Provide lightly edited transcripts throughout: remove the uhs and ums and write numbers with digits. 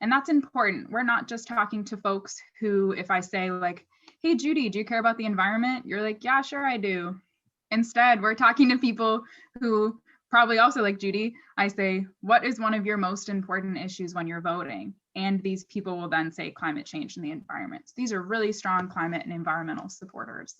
And that's important. We're not just talking to folks who, if I say like, hey, Judy, do you care about the environment? You're like, yeah, sure, I do. Instead, we're talking to people who probably also like Judy. I say, what is one of your most important issues when you're voting? And these people will then say climate change and the environment. So these are really strong climate and environmental supporters.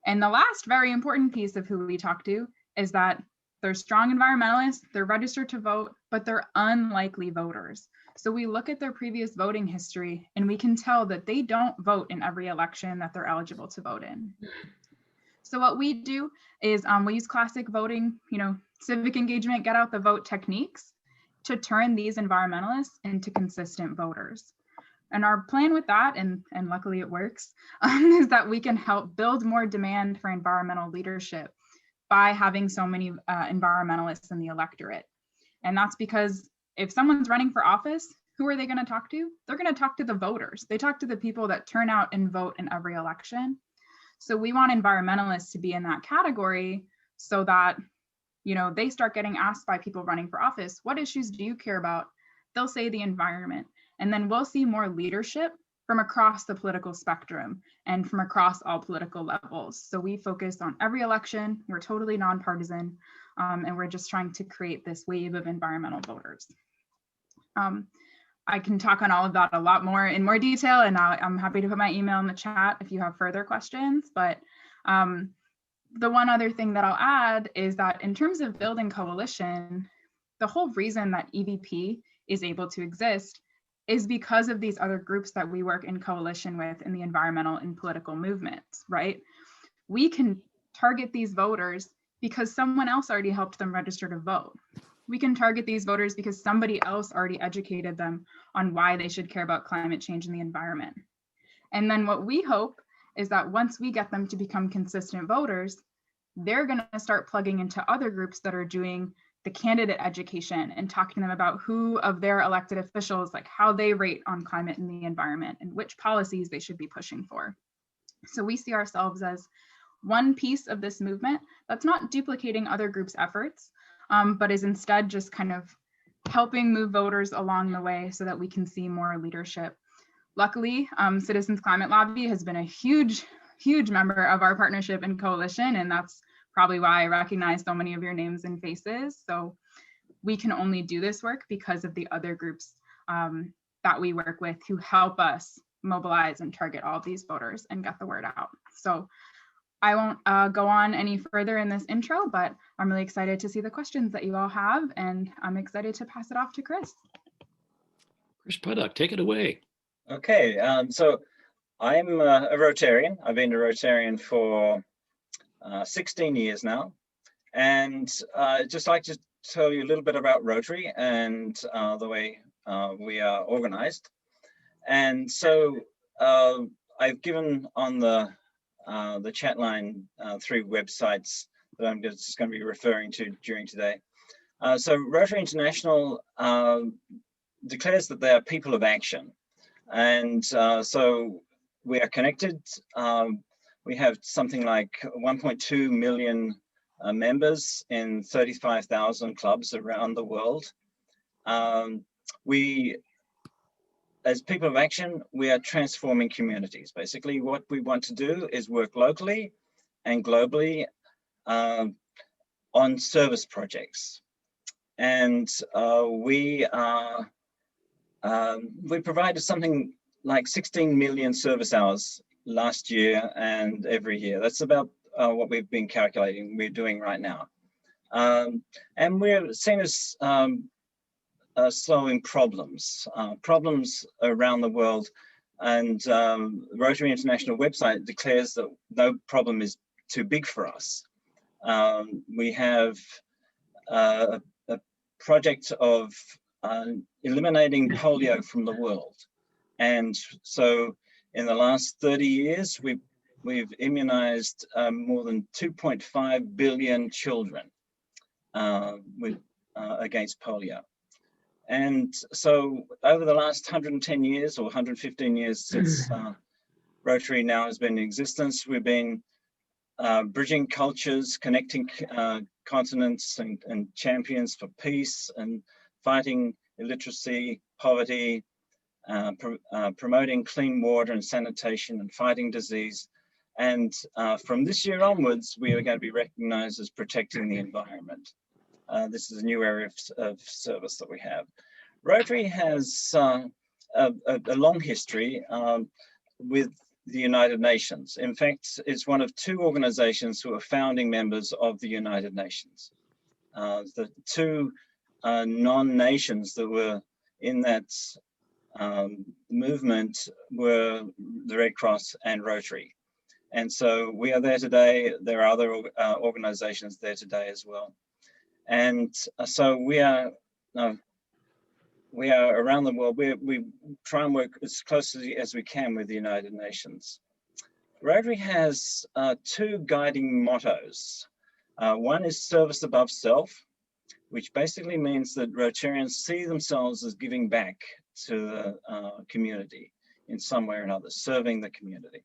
And the last very important piece of who we talk to is that they're strong environmentalists, they're registered to vote, but they're unlikely voters. So we look at their previous voting history and we can tell that they don't vote in every election that they're eligible to vote in. So what we do is we use classic voting, civic engagement, get out the vote techniques to turn these environmentalists into consistent voters. And our plan with that, and luckily it works, is that we can help build more demand for environmental leadership by having so many environmentalists in the electorate. And that's because if someone's running for office, who are they going to talk to? They're going to talk to the voters. They talk to the people that turn out and vote in every election. So we want environmentalists to be in that category so that, they start getting asked by people running for office, what issues do you care about? They'll say the environment. And then we'll see more leadership from across the political spectrum and from across all political levels. So we focus on every election. We're totally nonpartisan, and we're just trying to create this wave of environmental voters. I can talk on all of that a lot more in more detail, and I'm happy to put my email in the chat if you have further questions. But the one other thing that I'll add is that in terms of building coalition, the whole reason that EVP is able to exist is because of these other groups that we work in coalition with in the environmental and political movements, right? We can target these voters because someone else already helped them register to vote. We can target these voters because somebody else already educated them on why they should care about climate change and the environment. And then what we hope is that once we get them to become consistent voters, they're going to start plugging into other groups that are doing the candidate education and talking to them about who of their elected officials, like how they rate on climate and the environment and which policies they should be pushing for. So we see ourselves as one piece of this movement that's not duplicating other groups' efforts, but is instead just kind of helping move voters along the way so that we can see more leadership. Luckily, Citizens Climate Lobby has been a huge member of our partnership and coalition, and that's probably why I recognize so many of your names and faces. So we can only do this work because of the other groups that we work with who help us mobilize and target all of these voters and get the word out. So I won't go on any further in this intro, but I'm really excited to see the questions that you all have, and I'm excited to pass it off to Chris. Chris Puttock, take it away. Okay, so I'm a Rotarian. I've been a Rotarian for 16 years now, and I'd just like to tell you a little bit about Rotary and the way we are organized. And so I've given on the chat line 3 websites that I'm just going to be referring to during today. So Rotary International declares that they are people of action. And so we are connected. We have something like 1.2 million members in 35,000 clubs around the world. We, as people of action, we are transforming communities. Basically, what we want to do is work locally and globally on service projects. And we provided something like 16 million service hours last year and every year. That's about what we've been calculating we're doing right now. And we're seen as solving problems around the world. And the Rotary International website declares that no problem is too big for us. We have a project of eliminating polio from the world. And so in the last 30 years, we've immunized more than 2.5 billion children against polio. And so over the last 110 years or 115 years since Rotary now has been in existence, we've been bridging cultures, connecting continents and champions for peace and fighting illiteracy, poverty, promoting clean water and sanitation and fighting disease. And from this year onwards, we are going to be recognized as protecting the environment. This is a new area of service that we have. Rotary has a long history with the United Nations. In fact, it's one of two organizations who are founding members of the United Nations. The two non-nations that were in that movement were the Red Cross and Rotary. And so we are there today. There are other organizations there today as well. And so we are around the world. We try and work as closely as we can with the United Nations. Rotary has two guiding mottos. One is service above self, which basically means that Rotarians see themselves as giving back to the community in some way or another, serving the community.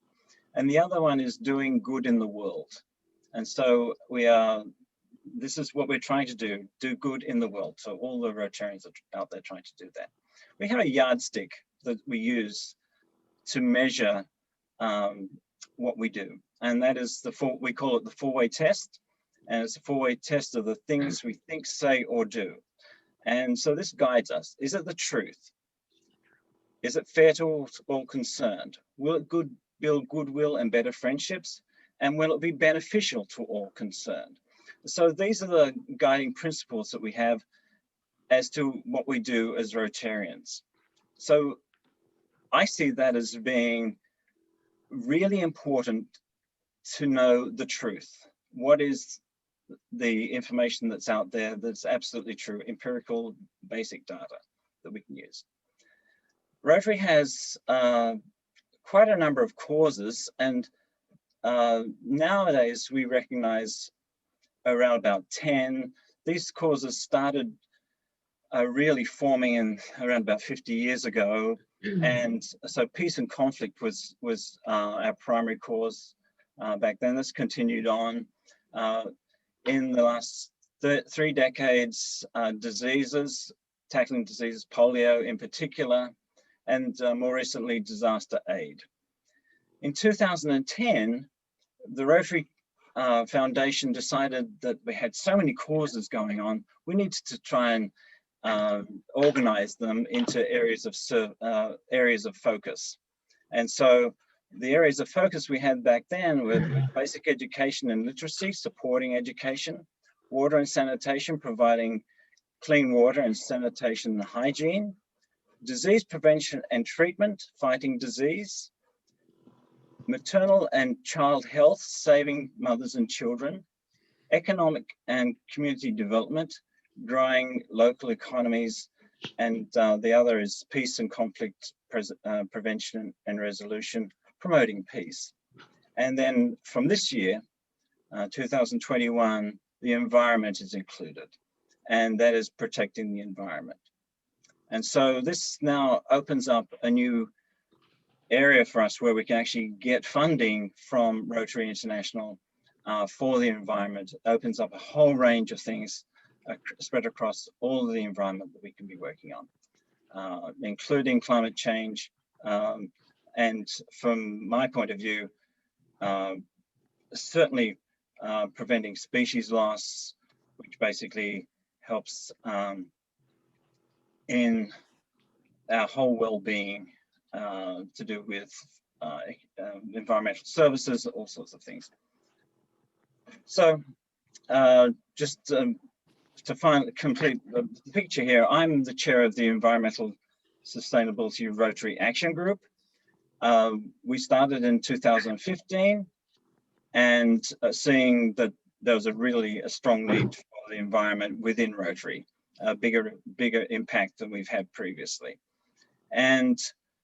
And the other one is doing good in the world. And so this is what we're trying to do good in the world. So all the Rotarians are out there trying to do that. We have a yardstick that we use to measure what we do. And that is we call it the four-way test. And it's a four-way test of the things we think, say, or do. And so this guides us. Is it the truth? Is it fair to all concerned? Will it build goodwill and better friendships? And will it be beneficial to all concerned? So these are the guiding principles that we have as to what we do as Rotarians. So I see that as being really important to know the truth. What is the information that's out there that's absolutely true, empirical, basic data that we can use. Rotary has quite a number of causes, and nowadays we recognize around about 10. These causes started really forming in around about 50 years ago. And so peace and conflict was our primary cause back then. This continued on. In the last 3 decades, tackling diseases, polio in particular, and more recently, disaster aid. In 2010, the Rotary Foundation decided that we had so many causes going on, we needed to try and organize them into areas of focus. And so the areas of focus we had back then were basic education and literacy, supporting education, water and sanitation, providing clean water and sanitation and hygiene, disease prevention and treatment, fighting disease, maternal and child health, saving mothers and children, economic and community development, growing local economies, and the other is peace and conflict prevention and resolution, promoting peace. And then from this year, 2021, the environment is included, and that is protecting the environment. And so this now opens up a new area for us where we can actually get funding from Rotary International for the environment. It opens up a whole range of things spread across all of the environment that we can be working on, including climate change. And from my point of view, certainly preventing species loss, which basically helps in our whole well-being to do with environmental services, all sorts of things. So just to complete the picture here, I'm the chair of the Environmental Sustainability Rotary Action Group. We started in 2015, and seeing that there was a strong need for the environment within Rotary, a bigger impact than we've had previously. And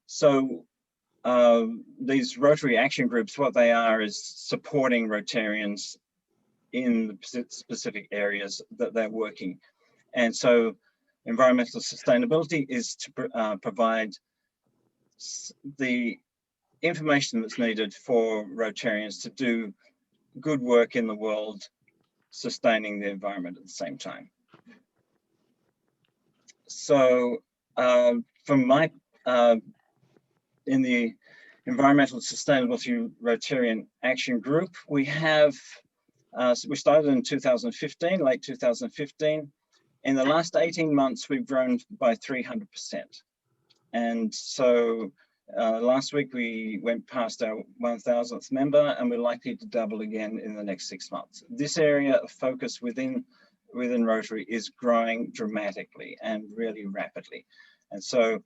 so these Rotary Action Groups, what they are is supporting Rotarians in the specific areas that they're working. And so environmental sustainability is to provide the information that's needed for Rotarians to do good work in the world, sustaining the environment at the same time. So from my, in the Environmental Sustainability Rotarian Action Group, we have, so we started in 2015, late 2015. In the last 18 months, we've grown by 300%. And so last week we went past our 1,000th member, and we're likely to double again in the next 6 months. This area of focus within Rotary is growing dramatically and really rapidly. And so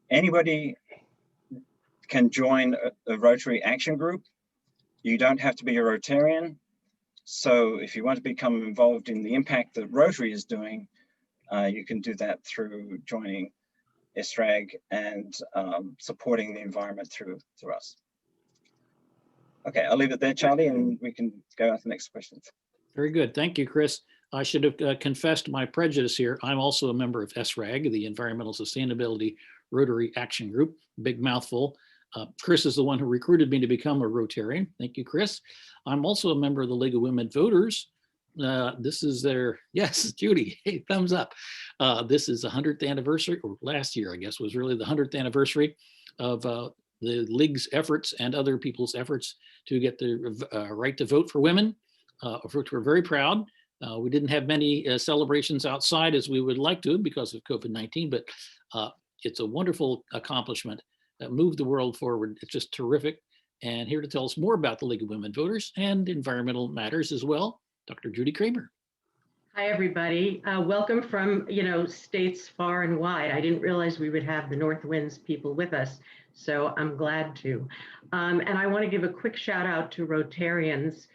anybody can join a Rotary Action Group. You don't have to be a Rotarian. So if you want to become involved in the impact that Rotary is doing, you can do that through joining SRAG and supporting the environment through us. Okay, I'll leave it there, Charlie, and we can go on to the next questions. Very good. Thank you, Chris. I should have confessed my prejudice here. I'm also a member of SRAG, the Environmental Sustainability Rotary Action Group. Big mouthful. Chris is the one who recruited me to become a Rotarian. Thank you, Chris. I'm also a member of the League of Women Voters. This is their, yes, Judy, hey, thumbs up. This is the 100th anniversary, or last year, I guess, was really the 100th anniversary of the League's efforts and other people's efforts to get the right to vote for women, of which we're very proud. We didn't have many celebrations outside as we would like to because of COVID-19, but it's a wonderful accomplishment that moved the world forward. It's just terrific. And here to tell us more about the League of Women Voters and environmental matters as well, Dr. Judy Kramer. Hi, everybody. Welcome from, states far and wide. I didn't realize we would have the North Winds people with us, so I'm glad to. And I want to give a quick shout out to Rotarians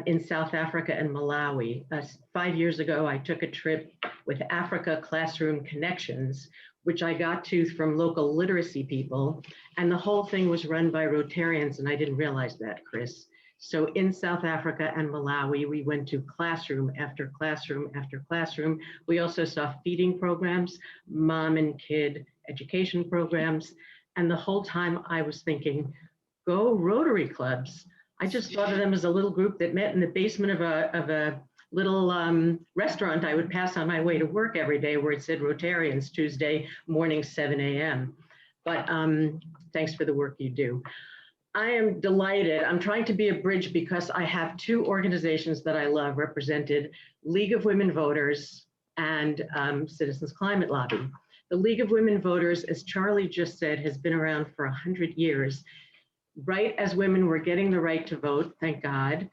in South Africa and Malawi. 5 years ago, I took a trip with Africa Classroom Connections, which I got to from local literacy people. And the whole thing was run by Rotarians, and I didn't realize that, Chris. So in South Africa and Malawi, we went to classroom after classroom after classroom. We also saw feeding programs, mom and kid education programs. And the whole time I was thinking, go Rotary clubs. I just thought of them as a little group that met in the basement of a little restaurant I would pass on my way to work every day, where it said Rotarians, Tuesday morning, 7 a.m. But thanks for the work you do. I am delighted. I'm trying to be a bridge because I have two organizations that I love represented, League of Women Voters and Citizens Climate Lobby. The League of Women Voters, as Charlie just said, has been around for 100 years. Right as women were getting the right to vote, thank God,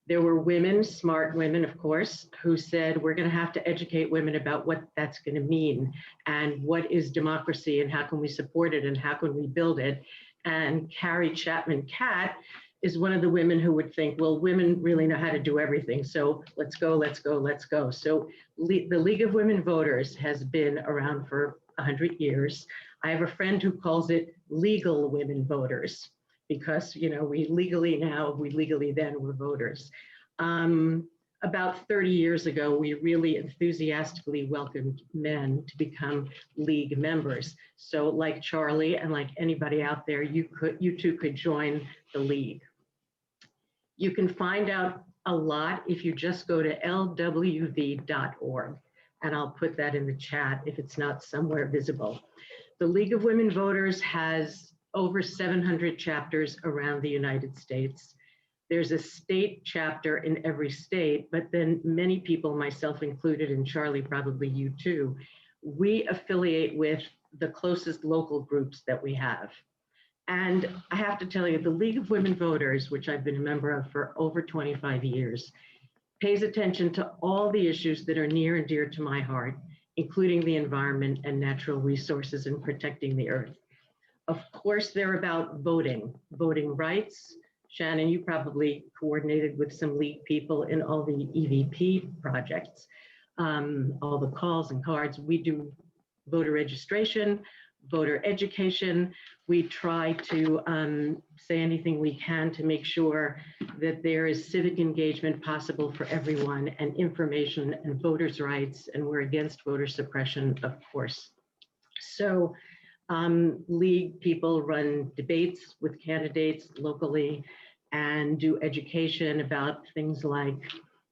there were women, smart women, of course, who said, we're going to have to educate women about what that's going to mean and what is democracy and how can we support it and how can we build it. And Carrie Chapman Catt is one of the women who would think, well, women really know how to do everything. So let's go, let's go, let's go. So the League of Women Voters has been around for 100 years. I have a friend who calls it legal women voters, because we legally now, we legally then were voters. About 30 years ago, we really enthusiastically welcomed men to become League members. So like Charlie and like anybody out there, you too could join the League. You can find out a lot if you just go to lwv.org, and I'll put that in the chat if it's not somewhere visible. The League of Women Voters has over 700 chapters around the United States. There's a state chapter in every state, but then many people, myself included, and Charlie, probably you too, we affiliate with the closest local groups that we have. And I have to tell you, the League of Women Voters, which I've been a member of for over 25 years, pays attention to all the issues that are near and dear to my heart, including the environment and natural resources and protecting the earth. Of course, they're about voting rights. Shannon, you probably coordinated with some League people in all the EVP projects, all the calls and cards. We do voter registration, voter education. We try to say anything we can to make sure that there is civic engagement possible for everyone and information and voters' rights, and we're against voter suppression, of course. So League people run debates with candidates locally and do education about things like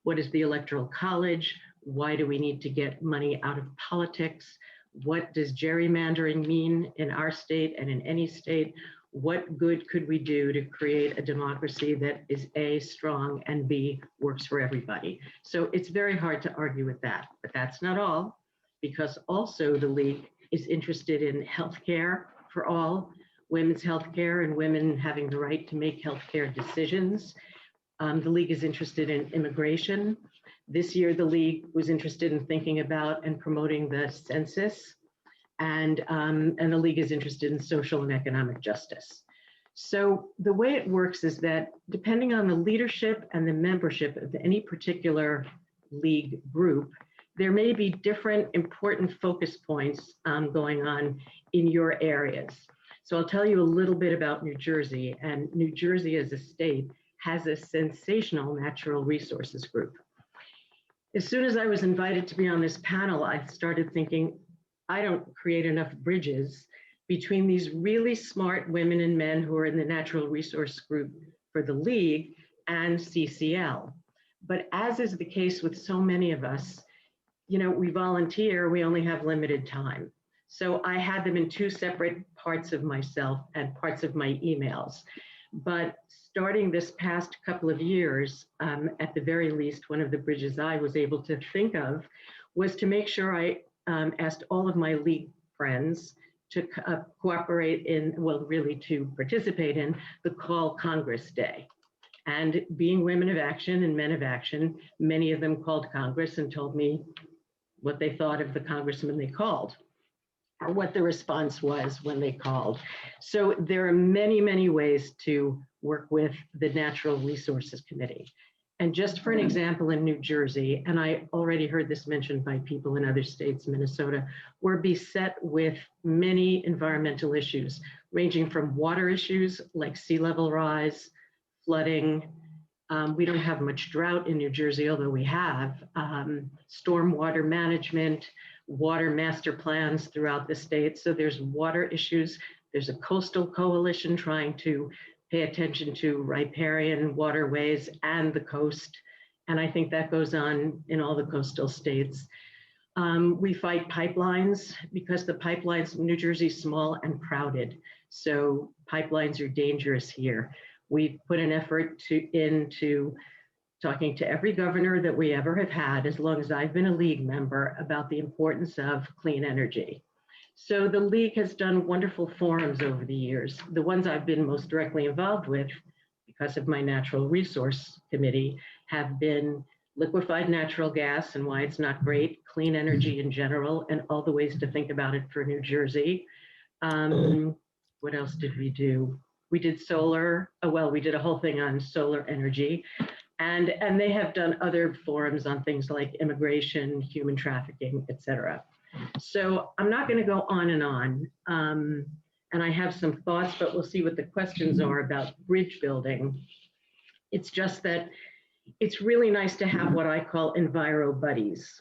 what is the Electoral College, Why do we need to get money out of politics? What does gerrymandering mean in our state and in any state? What good could we do to create a democracy that is A, strong, and B, works for everybody? So it's very hard to argue with that, but that's not all, because also the League is interested in healthcare for all, women's healthcare and women having the right to make healthcare decisions. The League is interested in immigration. This year, the League was interested in thinking about and promoting the census. And the League is interested in social and economic justice. So the way it works is that depending on the leadership and the membership of any particular League group, there may be different important focus points going on in your areas. So I'll tell you a little bit about New Jersey, and New Jersey as a state has a sensational natural resources group. As soon as I was invited to be on this panel, I started thinking, I don't create enough bridges between these really smart women and men who are in the natural resource group for the League and CCL. But as is the case with so many of us, you know, we volunteer, we only have limited time. So I had them in two separate parts of myself and parts of my emails. But starting this past couple of years, at the very least, one of the bridges I was able to think of was to make sure I asked all of my League friends to cooperate in, well, really to participate in the Call Congress Day. And being women of action and men of action, many of them called Congress and told me what they thought of the congressman they called, or what the response was when they called. So there are many, many ways to work with the Natural Resources Committee. And just for an example, in New Jersey, and I already heard this mentioned by people in other states, Minnesota, we're beset with many environmental issues, ranging from water issues like sea level rise, flooding. We don't have much drought in New Jersey, although we have stormwater management, water master plans throughout the state. So there's water issues. There's a coastal coalition trying to pay attention to riparian waterways and the coast. And I think that goes on in all the coastal states. We fight pipelines because the pipelines in New Jersey are small and crowded. So pipelines are dangerous here. We've put an effort into talking to every governor that we ever have had, as long as I've been a League member, about the importance of clean energy. So the League has done wonderful forums over the years. The ones I've been most directly involved with, because of my Natural Resource Committee, have been liquefied natural gas and why it's not great, clean energy in general, and all the ways to think about it for New Jersey. What else did we do? We did solar. Oh, well, we did a whole thing on solar energy. And they have done other forums on things like immigration, human trafficking, et cetera. So I'm not going to go on. And I have some thoughts, but we'll see what the questions are about bridge building. It's just that it's really nice to have what I call enviro buddies.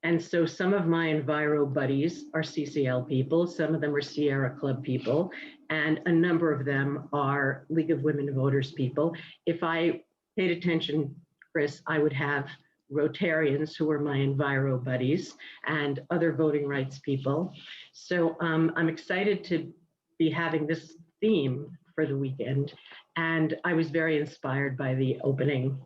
And so some of my enviro buddies are CCL people, some of them are Sierra Club people, and a number of them are League of Women Voters people. If I paid attention, Chris, I would have Rotarians who are my enviro buddies and other voting rights people. So I'm excited to be having this theme for the weekend. And I was very inspired by the opening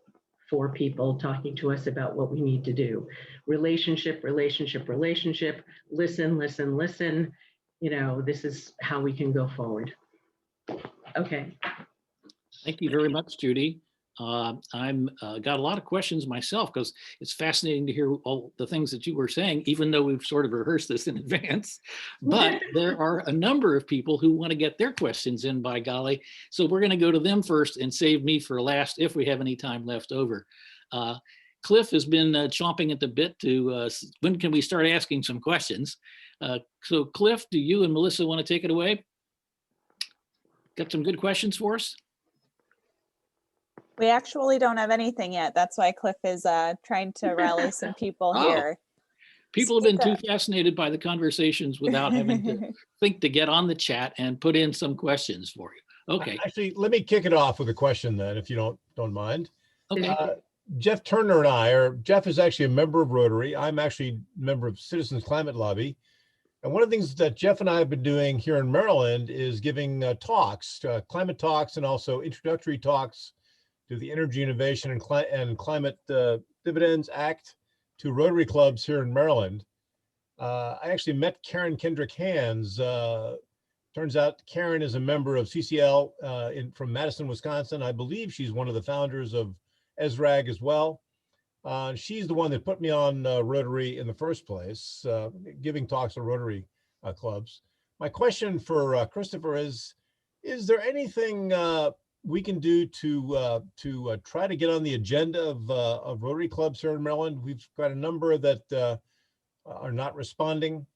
for people talking to us about what we need to do. Relationship, relationship, relationship, listen, listen, listen. You know, this is how we can go forward. Okay. Thank you very much, Judy. I'm got a lot of questions myself because it's fascinating to hear all the things that you were saying, even though we've sort of rehearsed this in advance. But there are a number of people who want to get their questions in, by golly. So we're going to go to them first and save me for last if we have any time left over. Cliff has been chomping at the bit to, when can we start asking some questions? So Cliff, do you and Melissa want to take it away? Got some good questions for us? We actually don't have anything yet. That's why Cliff is trying to rally some people here. People have been too fascinated by the conversations without having to think to get on the chat and put in some questions for you. Okay. Actually, let me kick it off with a question then, if you don't mind. Okay. Jeff Turner and I are, Jeff is actually a member of Rotary. I'm actually a member of Citizens Climate Lobby. And one of the things that Jeff and I have been doing here in Maryland is giving talks, climate talks, and also introductory talks to the Energy Innovation and Climate Dividends Act to Rotary clubs here in Maryland. I actually met Karen Kendrick Hands. Turns out Karen is a member of CCL from Madison, Wisconsin. I believe she's one of the founders of ESRAG as well. She's the one that put me on Rotary in the first place, giving talks to Rotary clubs. My question for Christopher is there anything we can do to try to get on the agenda of Rotary clubs here in Maryland? We've got a number that are not responding.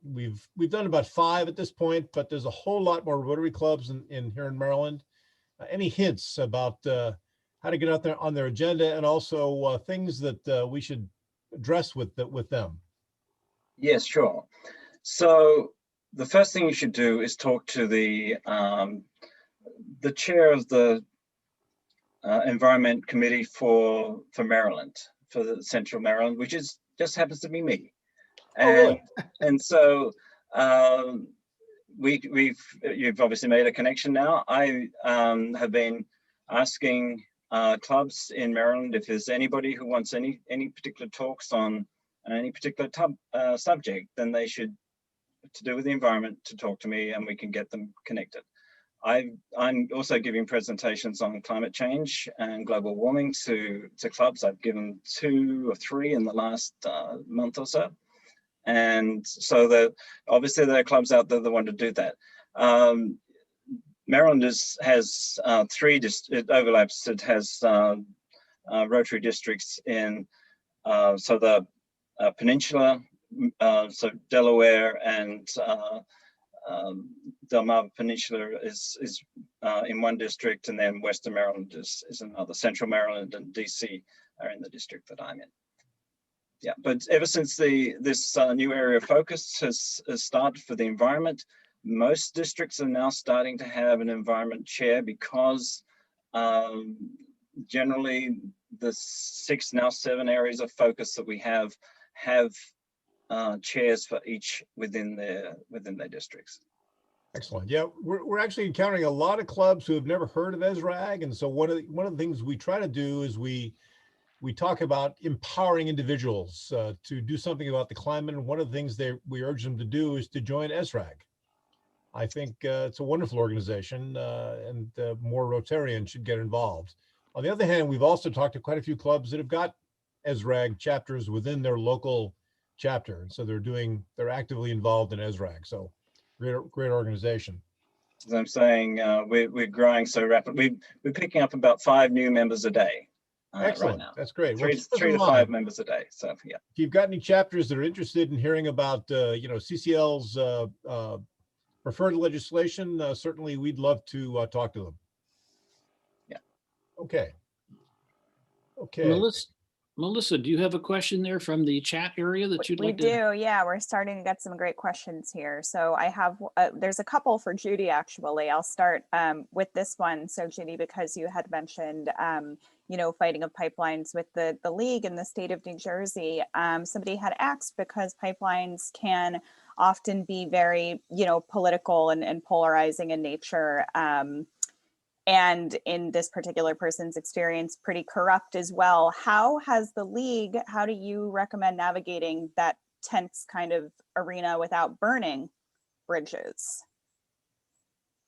We've done about 5 at this point, but there's a whole lot more Rotary clubs in here in Maryland. Any hints about how to get out there on their agenda, and also things that we should address with them? Yes, sure. So the first thing you should do is talk to the chair of the Environment Committee for Maryland, for the Central Maryland, which just happens to be me. And, oh, really? And so you've obviously made a connection now. I have been asking clubs in Maryland if there's anybody who wants any particular talks on any particular subject, then they should, to do with the environment, to talk to me and we can get them connected. I'm also giving presentations on climate change and global warming to clubs. I've given 2 or 3 in the last month or so. And so that obviously there are clubs out there that want to do that. Maryland has 3, it overlaps. It has Rotary districts in so the peninsula, so Delaware and Delmarva Peninsula is in one district, and then Western Maryland is another. Central Maryland and DC are in the district that I'm in. Yeah, but ever since this new area of focus has started for the environment, most districts are now starting to have an environment chair, because generally the 6, now 7 areas of focus that we have chairs for each within their districts. Excellent. Yeah, we're actually encountering a lot of clubs who have never heard of ESRAG, and so one of the things we try to do is we talk about empowering individuals to do something about the climate, and one of the things we urge them to do is to join ESRAG. I think it's a wonderful organization, and more Rotarians should get involved. On the other hand, we've also talked to quite a few clubs that have got ESRAG chapters within their local chapter, and so they're actively involved in ESRAG. So great organization. As I'm saying, we're growing so rapidly. We're picking up about 5 new members a day. Excellent. Right now. That's great. 3 to 5 members a day. So yeah. If you've got any chapters that are interested in hearing about CCL's preferred legislation, certainly we'd love to talk to them. Yeah. Okay. Melissa, do you have a question there from the chat area that you'd like to? We do, yeah. We're starting to get some great questions here. So I have, there's a couple for Judy, actually. I'll start with this one. So Judy, because you had mentioned, fighting of pipelines with the league in the state of New Jersey, somebody had asked, because pipelines can often be very, political and polarizing in nature. And in this particular person's experience, pretty corrupt as well. How do you recommend navigating that tense kind of arena without burning bridges?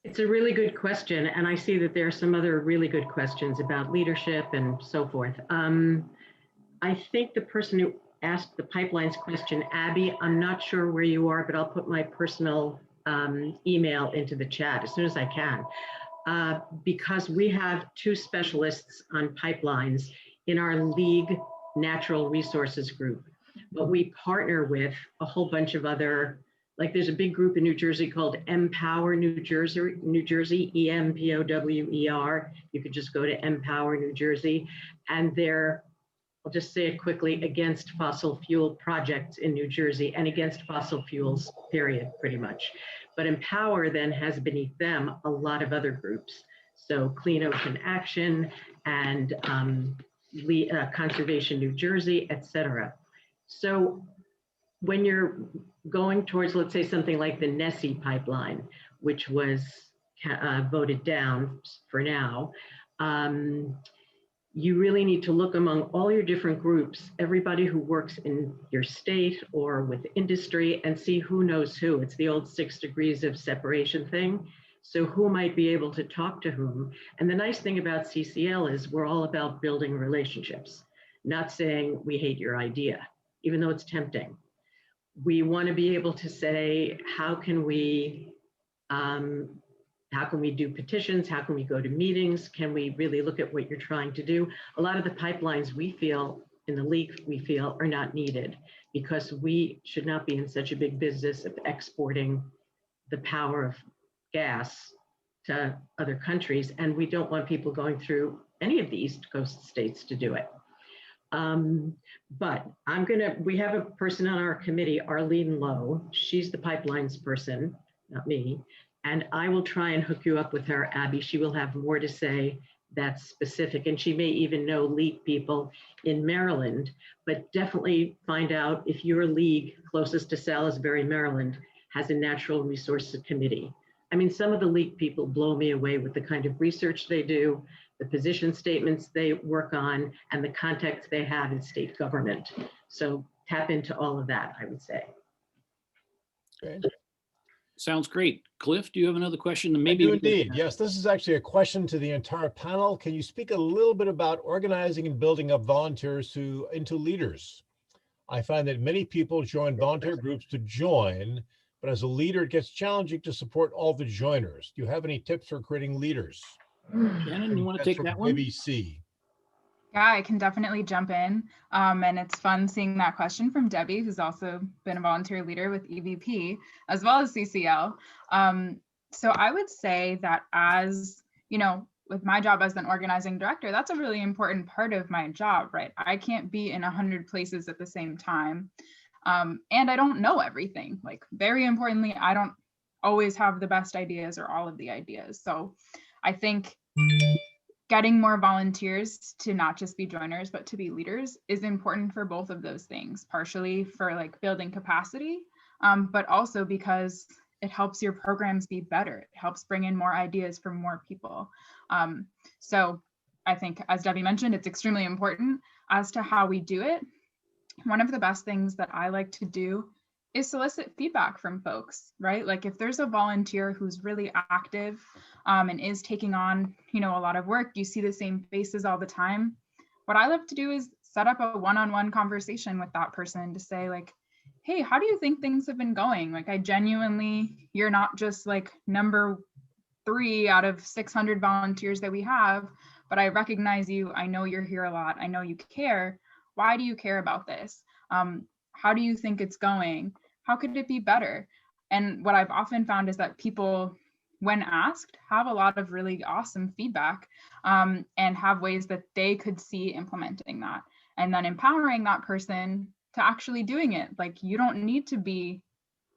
It's a really good question. And I see that there are some other really good questions about leadership and so forth. I think the person who asked the pipelines question, Abby, I'm not sure where you are, but I'll put my personal email into the chat as soon as I can. Because we have 2 specialists on pipelines in our league natural resources group, but we partner with a whole bunch of other, like there's a big group in New Jersey called Empower New Jersey, EMPOWER. You could just go to Empower New Jersey, and they're, I'll just say it quickly, against fossil fuel projects in New Jersey and against fossil fuels, period, pretty much. But Empower then has beneath them a lot of other groups. So Clean Ocean Action and Conservation New Jersey, etc. So when you're going towards, let's say, something like the Nessie pipeline, which was voted down for now, you really need to look among all your different groups, everybody who works in your state or with industry, and see who knows who. It's the old 6 degrees of separation thing. So who might be able to talk to whom? And the nice thing about CCL is we're all about building relationships, not saying we hate your idea, even though it's tempting. We want to be able to say, how can we do petitions? How can we go to meetings? Can we really look at what you're trying to do? A lot of the pipelines we feel in the league, we feel are not needed because we should not be in such a big business of exporting the power of gas to other countries. And we don't want people going through any of the East Coast states to do it. But we have a person on our committee, Arlene Lowe. She's the pipelines person, not me. And I will try and hook you up with her, Abby. She will have more to say that's specific. And she may even know league people in Maryland, but definitely find out if your league closest to Salisbury, Maryland, has a natural resources committee. I mean, some of the league people blow me away with the kind of research they do, the position statements they work on, and the contacts they have in state government. So tap into all of that, I would say. Okay. Sounds great. Cliff, do you have another question? And I maybe do indeed. Yes, this is actually a question to the entire panel. Can you speak a little bit about organizing and building up volunteers into leaders? I find that many people join volunteer groups to join, but as a leader, it gets challenging to support all the joiners. Do you have any tips for creating leaders? Shannon, you want to take that one? ABC. Yeah, I can definitely jump in. And it's fun seeing that question from Debbie, who's also been a volunteer leader with EVP, as well as CCL. So I would say that as, you know, with my job as an organizing director, that's a really important part of my job, right? I can't be in 100 places at the same time. And I don't know everything. Like, very importantly, I don't always have the best ideas or all of the ideas. So I think getting more volunteers to not just be joiners, but to be leaders is important for both of those things, partially for like building capacity, but also because it helps your programs be better. It helps bring in more ideas from more people. So I think, as Debbie mentioned, it's extremely important. As to how we do it, one of the best things that I like to do is solicit feedback from folks, right? Like if there's a volunteer who's really active and is taking on, you know, a lot of work, you see the same faces all the time. What I love to do is set up a one-on-one conversation with that person to say like, hey, how do you think things have been going? Like, I genuinely, you're not just like number 3 out of 600 volunteers that we have, but I recognize you. I know you're here a lot. I know you care. Why do you care about this? How do you think it's going? How could it be better? And what I've often found is that people, when asked, have a lot of really awesome feedback and have ways that they could see implementing that, and then empowering that person to actually doing it. Like, you don't need to be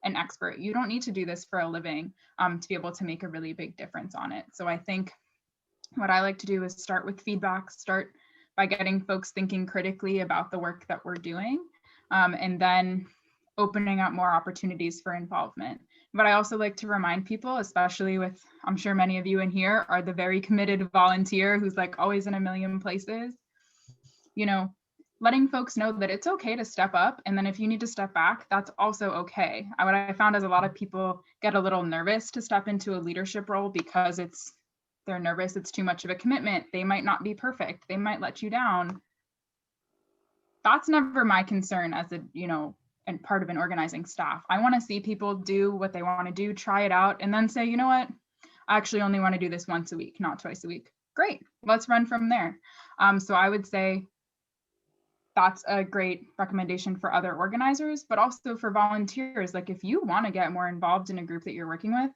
an expert. You don't need to do this for a living to be able to make a really big difference on it. So I think what I like to do is start with feedback, start by getting folks thinking critically about the work that we're doing, and then opening up more opportunities for involvement. But I also like to remind people, especially with, I'm sure many of you in here are the very committed volunteer who's like always in a million places, you know, letting folks know that it's okay to step up. And then if you need to step back, that's also okay. What I found is a lot of people get a little nervous to step into a leadership role because they're nervous, it's too much of a commitment. They might not be perfect. They might let you down. That's never my concern as a, you know, and part of an organizing staff. I want to see people do what they want to do, try it out, and then say, you know what, I actually only want to do this once a week, not twice a week. Great, let's run from there. So I would say that's a great recommendation for other organizers, but also for volunteers. Like, if you want to get more involved in a group that you're working with,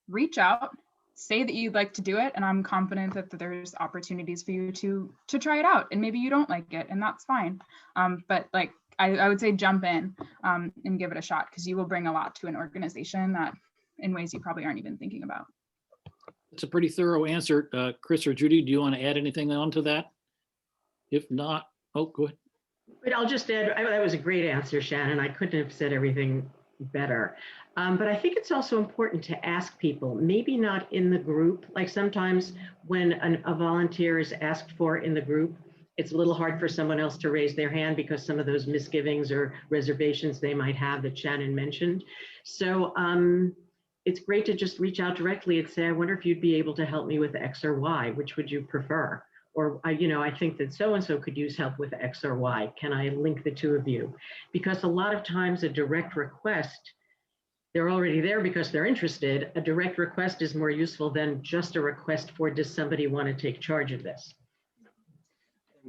reach out, say that you'd like to do it, and I'm confident that there's opportunities for you to try it out, and maybe you don't like it, and that's fine. But like, I would say jump in and give it a shot, because you will bring a lot to an organization that in ways you probably aren't even thinking about. It's a pretty thorough answer. Chris or Judy, do you want to add anything on to that? If not, oh, go ahead. But I'll just add, that was a great answer, Shannon. I couldn't have said everything better. But I think it's also important to ask people, maybe not in the group, like sometimes when a volunteer is asked for in the group, it's a little hard for someone else to raise their hand because some of those misgivings or reservations they might have that Shannon mentioned. So it's great to just reach out directly and say, I wonder if you'd be able to help me with X or Y, which would you prefer? Or, I think that so-and-so could use help with X or Y. Can I link the two of you? Because a lot of times a direct request, they're already there because they're interested. A direct request is more useful than just a request for, does somebody want to take charge of this?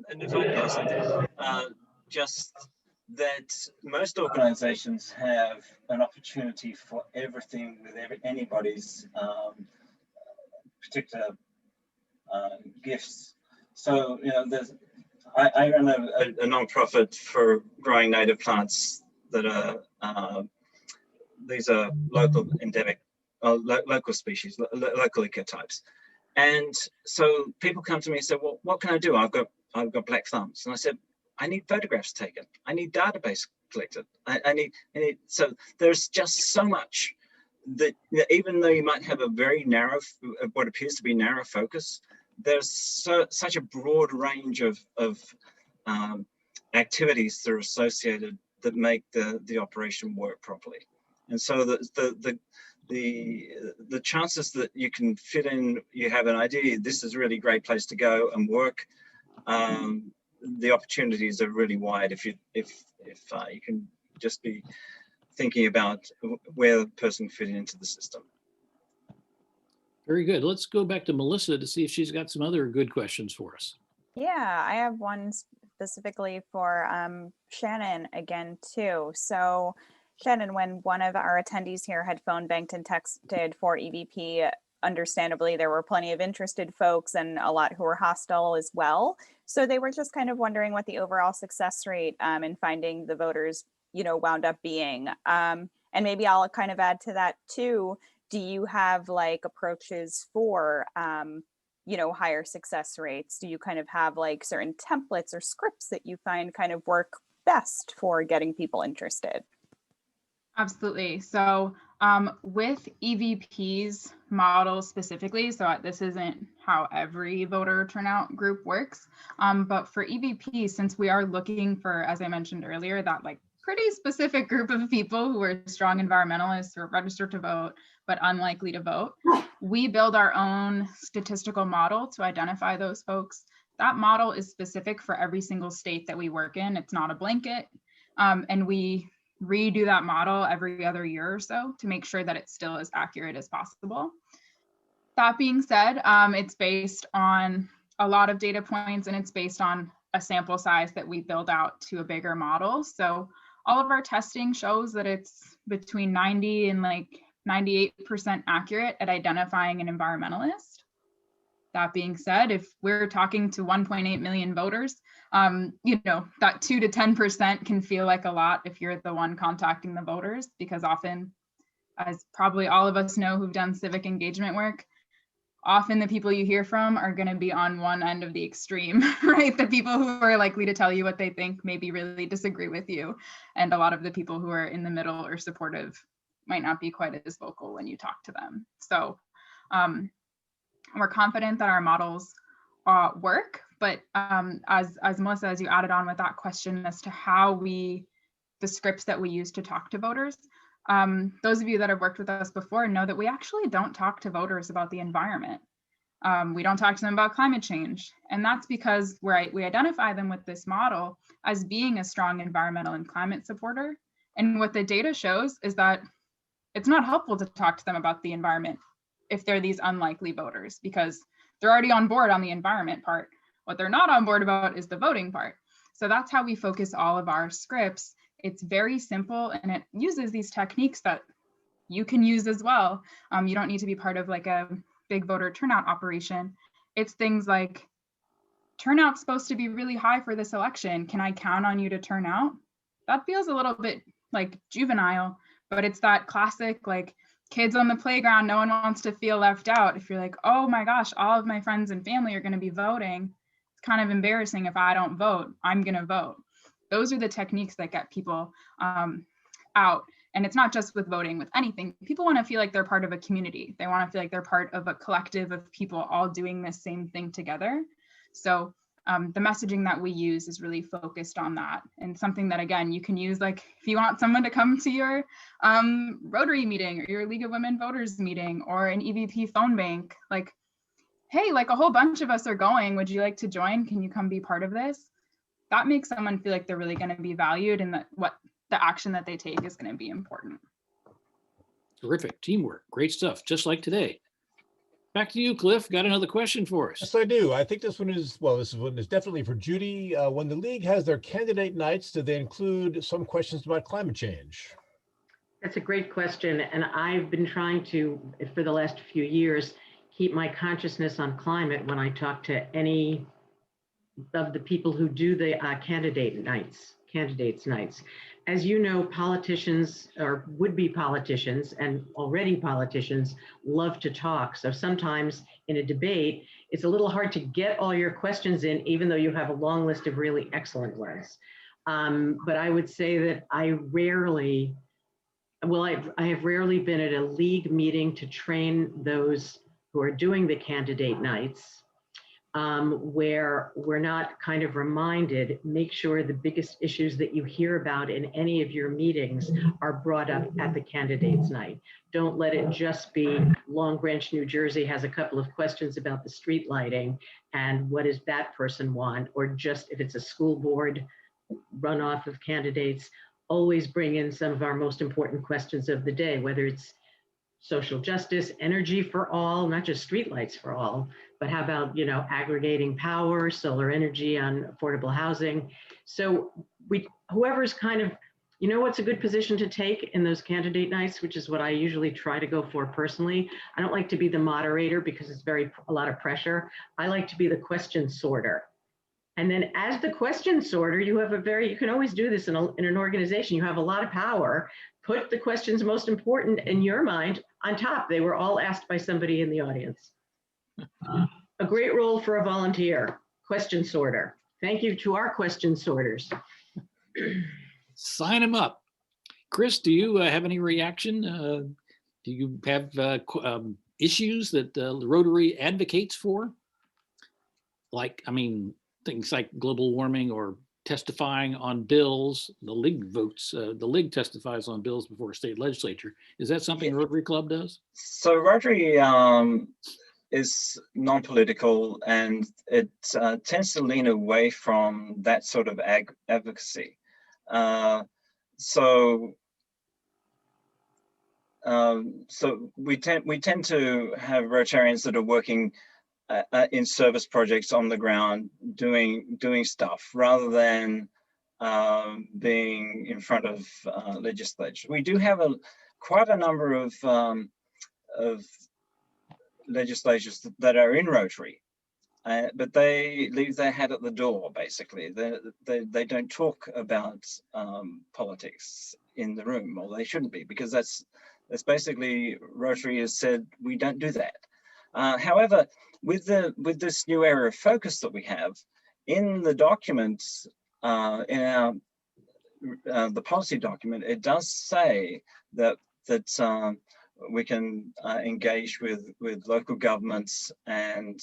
And if I could add something, just that most organizations have an opportunity for everything with anybody's particular gifts. So, I run a non-profit for growing native plants that are, these are local endemic, local species, local ecotypes. And so people come to me and say, well, what can I do? I've got black thumbs. And I said, I need photographs taken. I need database collected. I need, so there's just so much that even though you might have a very narrow, what appears to be narrow focus, there's such a broad range of activities that are associated that make the operation work properly. And so the chances that you can fit in, you have an idea, this is a really great place to go and work. The opportunities are really wide if you can just be thinking about where the person fit into the system. Very good. Let's go back to Melissa to see if she's got some other good questions for us. Yeah, I have one specifically for Shannon again too. So Shannon, when one of our attendees here had phone banked and texted for EVP, understandably, there were plenty of interested folks and a lot who were hostile as well. So they were just kind of wondering what the overall success rate in finding the voters, wound up being. And maybe I'll kind of add to that too. Do you have like approaches for, higher success rates? Do you kind of have like certain templates or scripts that you find kind of work best for getting people interested? Absolutely. So with EVP's model specifically, so this isn't how every voter turnout group works, but for EVP, since we are looking for, as I mentioned earlier, that like pretty specific group of people who are strong environmentalists who are registered to vote, but unlikely to vote, we build our own statistical model to identify those folks. That model is specific for every single state that we work in. It's not a blanket. And we redo that model every other year or so to make sure that it's still as accurate as possible. That being said, it's based on a lot of data points and it's based on a sample size that we build out to a bigger model. So all of our testing shows that it's between 90 and like 98% accurate at identifying an environmentalist. That being said, if we're talking to 1.8 million voters, that 2 to 10% can feel like a lot if you're the one contacting the voters, because often, as probably all of us know who've done civic engagement work, often the people you hear from are going to be on one end of the extreme, right? The people who are likely to tell you what they think maybe really disagree with you. And a lot of the people who are in the middle or supportive might not be quite as vocal when you talk to them. So we're confident that our models work, but as Melissa, as you added on with that question as to how the scripts that we use to talk to voters, those of you that have worked with us before know that we actually don't talk to voters about the environment. We don't talk to them about climate change. And that's because we identify them with this model as being a strong environmental and climate supporter. And what the data shows is that it's not helpful to talk to them about the environment if they're these unlikely voters, because they're already on board on the environment part. What they're not on board about is the voting part. So that's how we focus all of our scripts. It's very simple and it uses these techniques that you can use as well. You don't need to be part of like a big voter turnout operation. It's things like, turnout's supposed to be really high for this election. Can I count on you to turn out? That feels a little bit like juvenile, but it's that classic like kids on the playground, no one wants to feel left out. If you're like, oh my gosh, all of my friends and family are going to be voting, it's kind of embarrassing if I don't vote, I'm going to vote. Those are the techniques that get people out. And it's not just with voting, with anything. People want to feel like they're part of a community. They want to feel like they're part of a collective of people all doing the same thing together. So the messaging that we use is really focused on that, and something that, again, you can use, like if you want someone to come to your Rotary meeting or your League of Women Voters meeting or an EVP phone bank, like, hey, like a whole bunch of us are going, would you like to join? Can you come be part of this? That makes someone feel like they're really going to be valued, and that what the action that they take is going to be important. Terrific teamwork. Great stuff. Just like today. Back to you, Cliff. Got another question for us? Yes, I do. I think this one is, well, this one is definitely for Judy. When the league has their candidate nights, do they include some questions about climate change? That's a great question. And I've been trying to, for the last few years, keep my consciousness on climate when I talk to any of the people who do the candidates nights. As you know, politicians or would-be politicians and already politicians love to talk. So sometimes in a debate, it's a little hard to get all your questions in, even though you have a long list of really excellent ones. But I would say that I have rarely been at a league meeting to train those who are doing the candidate nights, where we're not kind of reminded, make sure the biggest issues that you hear about in any of your meetings are brought up at the candidates night. Don't let it just be Long Branch, New Jersey has a couple of questions about the street lighting and what does that person want, or just if it's a school board runoff of candidates, always bring in some of our most important questions of the day, whether it's social justice, energy for all, not just streetlights for all, but how about, aggregating power, solar energy on affordable housing. So whoever's kind of, what's a good position to take in those candidate nights, which is what I usually try to go for personally. I don't like to be the moderator because it's a lot of pressure. I like to be the question sorter. And then as the question sorter, you can always do this in an organization. You have a lot of power. Put the questions most important in your mind on top. They were all asked by somebody in the audience. A great role for a volunteer, question sorter. Thank you to our question sorters. Sign them up. Chris, do you have any reaction? Do you have issues that Rotary advocates for? Things like global warming or testifying on bills. The league votes, the league testifies on bills before a state legislature. Is that something Rotary Club does? So Rotary is non-political, and it tends to lean away from that sort of advocacy. So we tend to have Rotarians that are working in service projects on the ground, doing stuff rather than being in front of legislatures. We do have quite a number of legislatures that are in Rotary, but they leave their hat at the door. Basically, they don't talk about politics in the room, or they shouldn't be, because that's basically Rotary has said we don't do that. However, with this new area of focus that we have in the documents, in our the policy document, it does say that we can engage with local governments, and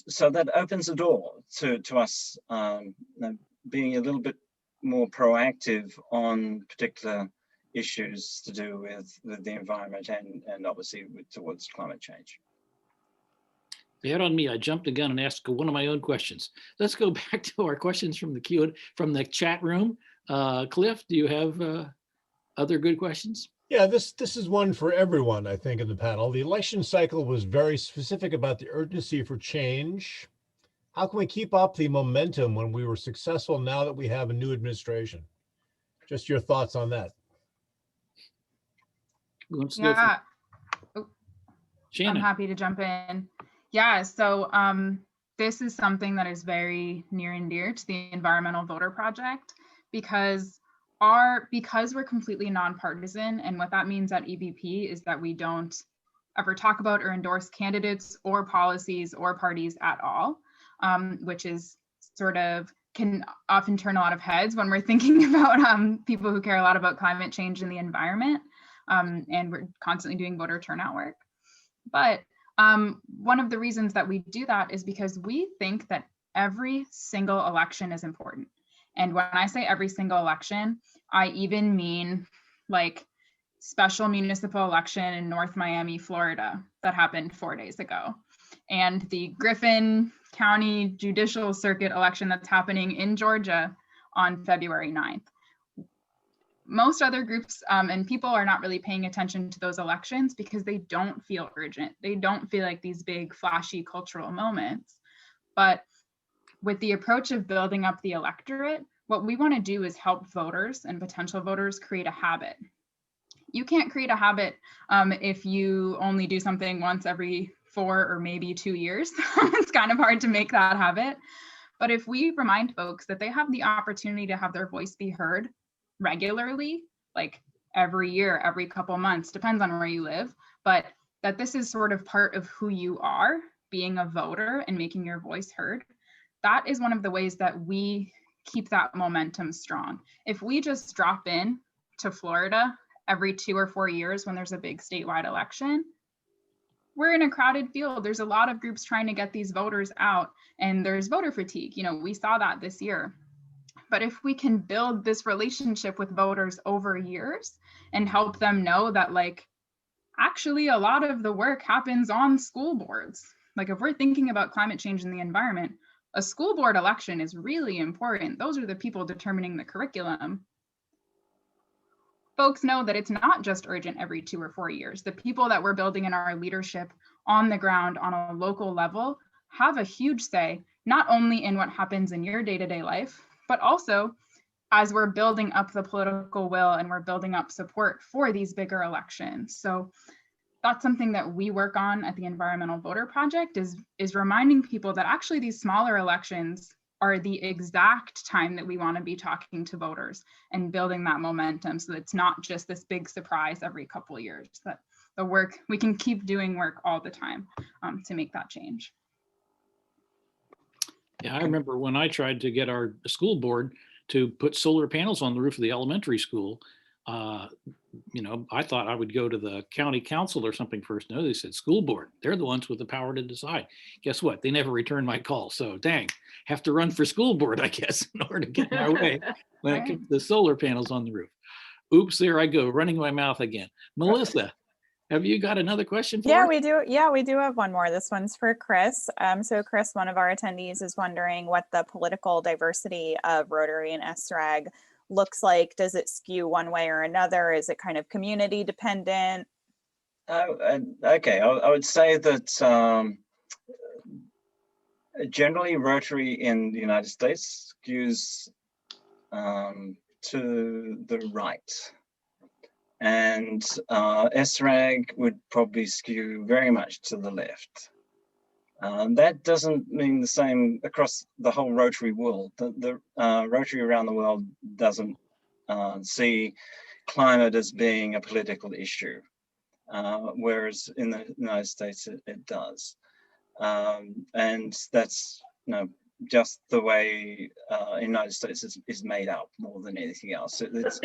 so that opens the door to us being a little bit more proactive on particular issues to do with the environment and obviously towards climate change. Bad on me. I jumped the gun and asked one of my own questions. Let's go back to our questions from the chat room. Cliff, do you have other good questions? Yeah, this is one for everyone, I think, in the panel. The election cycle was very specific about the urgency for change. How can we keep up the momentum when we were successful now that we have a new administration? Just your thoughts on that. Yeah. Shannon. I'm happy to jump in. Yeah, so this is something that is very near and dear to the Environmental Voter Project, because we're completely nonpartisan, and what that means at EVP is that we don't ever talk about or endorse candidates or policies or parties at all, which is sort of can often turn a lot of heads when we're thinking about people who care a lot about climate change and the environment. And we're constantly doing voter turnout work. But one of the reasons that we do that is because we think that every single election is important. And when I say every single election, I even mean like special municipal election in North Miami, Florida, that happened 4 days ago. And the Griffin County Judicial Circuit election that's happening in Georgia on February 9th. Most other groups and people are not really paying attention to those elections because they don't feel urgent. They don't feel like these big, flashy cultural moments. But with the approach of building up the electorate, what we want to do is help voters and potential voters create a habit. You can't create a habit if you only do something once every 4 or maybe 2 years. It's kind of hard to make that habit. But if we remind folks that they have the opportunity to have their voice be heard regularly, like every year, every couple months, depends on where you live, but that this is sort of part of who you are, being a voter and making your voice heard, that is one of the ways that we keep that momentum strong. If we just drop in to Florida every 2 or 4 years when there's a big statewide election, we're in a crowded field. There's a lot of groups trying to get these voters out, and there's voter fatigue. You know, we saw that this year. But if we can build this relationship with voters over years and help them know that, like, actually a lot of the work happens on school boards. Like, if we're thinking about climate change and the environment, a school board election is really important. Those are the people determining the curriculum. Folks know that it's not just urgent every 2 or 4 years. The people that we're building in our leadership on the ground on a local level have a huge say, not only in what happens in your day-to-day life, but also as we're building up the political will and we're building up support for these bigger elections. So that's something that we work on at the Environmental Voter Project is reminding people that actually these smaller elections are the exact time that we want to be talking to voters and building that momentum, so it's not just this big surprise every couple of years, that the work, we can keep doing work all the time to make that change. Yeah, I remember when I tried to get our school board to put solar panels on the roof of the elementary school, you know, I thought I would go to the county council or something first. No, they said school board. They're the ones with the power to decide. Guess what? They never returned my call. So dang, have to run for school board, I guess, in order to get my way when it comes to the solar panels on the roof. Oops, there I go, running my mouth again. Melissa, have you got another question for us? We do. Yeah, we do have one more. This one's for Chris. So Chris, one of our attendees, is wondering what the political diversity of Rotary and SRAG looks like. Does it skew one way or another? Is it kind of community dependent? Okay, I would say that generally Rotary in the United States skews to the right, and SRAG would probably skew very much to the left. That doesn't mean the same across the whole Rotary world. The Rotary around the world doesn't see climate as being a political issue, whereas in the United States it does. And that's, you know, just the way the United States is made up more than anything else. It's,